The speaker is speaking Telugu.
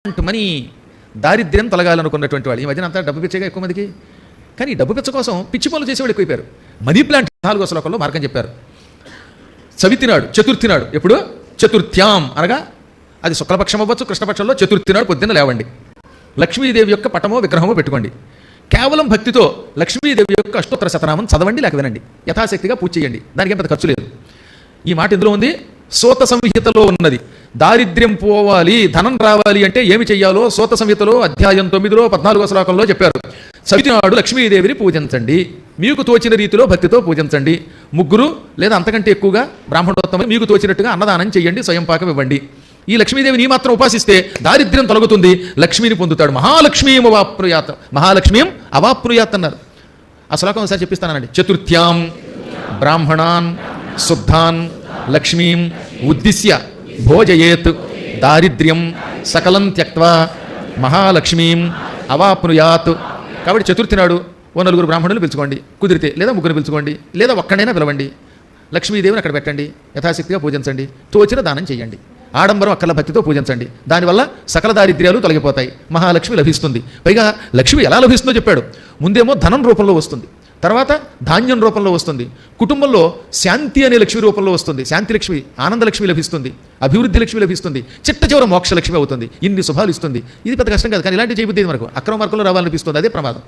మనీ, దారిద్ర్యం తొలగాలనుకున్నటువంటి వాళ్ళు. ఈ మధ్యన అంతా డబ్బు పిచ్చగా ఎక్కువ మందికి. కానీ డబ్బు పిచ్చ కోసం పిచ్చి పనులు చేసేవాళ్ళు ఎక్కువైపోయారు. మనీ ప్లాంట్ 4వ శ్లోకంలో మార్గం చెప్పారు. చవితి నాడు, చతుర్థి నాడు, ఎప్పుడు చతుర్థ్యాం అనగా అది శుక్లపక్షం అవ్వచ్చు, కృష్ణపక్షంలో చతుర్థి నాడు పొద్దున్న లేవండి. లక్ష్మీదేవి యొక్క పటమో విగ్రహమో పెట్టుకోండి. కేవలం భక్తితో లక్ష్మీదేవి యొక్క అష్టోత్తర శతనామం చదవండి, లేక వినండి. యథాశక్తిగా పూజ చేయండి. దానికి పెద్ద ఖర్చు లేదు. ఈ మాట ఇందులో ఉంది, సూత సంహితలో ఉన్నది. దారిద్ర్యం పోవాలి, ధనం రావాలి అంటే ఏమి చెయ్యాలో సూత సంహితలో అధ్యాయం 9లో 14వ శ్లోకంలో చెప్పారు. చవితి నాడు లక్ష్మీదేవిని పూజించండి, మీకు తోచిన రీతిలో భక్తితో పూజించండి. 3 లేదా అంతకంటే ఎక్కువగా బ్రాహ్మణోత్తమని మీకు తోచినట్టుగా అన్నదానం చెయ్యండి, స్వయం పాకం ఇవ్వండి. ఈ లక్ష్మీదేవిని మాత్రం ఉపాసిస్తే దారిద్ర్యం తొలగుతుంది, లక్ష్మిని పొందుతాడు. మహాలక్ష్మీం అవాప్నుయాత్, మహాలక్ష్మీం అవాప్నుయాత్ అన్నారు. ఆ శ్లోకం ఒకసారి చెప్పిస్తానండి. చతుర్థ్యాం బ్రాహ్మణాన్ శుద్ధాన్ లక్ష్మీం ఉద్దిశ్య భోజయేత్ దారిద్ర్యం సకలం త్యక్త్వా మహాలక్ష్మీం అవాప్నుయాత్. కాబట్టి చతుర్థి నాడు ఓ 4 బ్రాహ్మణులు పిలుచుకోండి, కుదిరితే, లేదా 3 పిలుచుకోండి, లేదా ఒక్కడైనా పిలవండి. లక్ష్మీదేవిని అక్కడ పెట్టండి, యథాశక్తిగా పూజించండి, తోచిన దానం చేయండి. ఆడంబరం అక్కల భక్తితో పూజించండి. దానివల్ల సకల దారిద్ర్యాలు తొలగిపోతాయి, మహాలక్ష్మి లభిస్తుంది. పైగా లక్ష్మి ఎలా లభిస్తుందో చెప్పాడు. ముందేమో ధనం రూపంలో వస్తుంది, తర్వాత ధాన్యం రూపంలో వస్తుంది, కుటుంబంలో శాంతి అనే లక్ష్మి రూపంలో వస్తుంది. శాంతి లక్ష్మి, ఆనందలక్ష్మి లభిస్తుంది, అభివృద్ధి లక్ష్మి లభిస్తుంది, చిట్ట చివర మోక్షలక్ష్మి అవుతుంది. ఇన్ని శుభాలు ఇస్తుంది. ఇది పెద్ద కష్టం కాదు, కానీ ఇలాంటి చేయబుద్ధి మనకు అక్రమ మార్గంలో రావాలనిపిస్తుంది. అదే ప్రమాదం.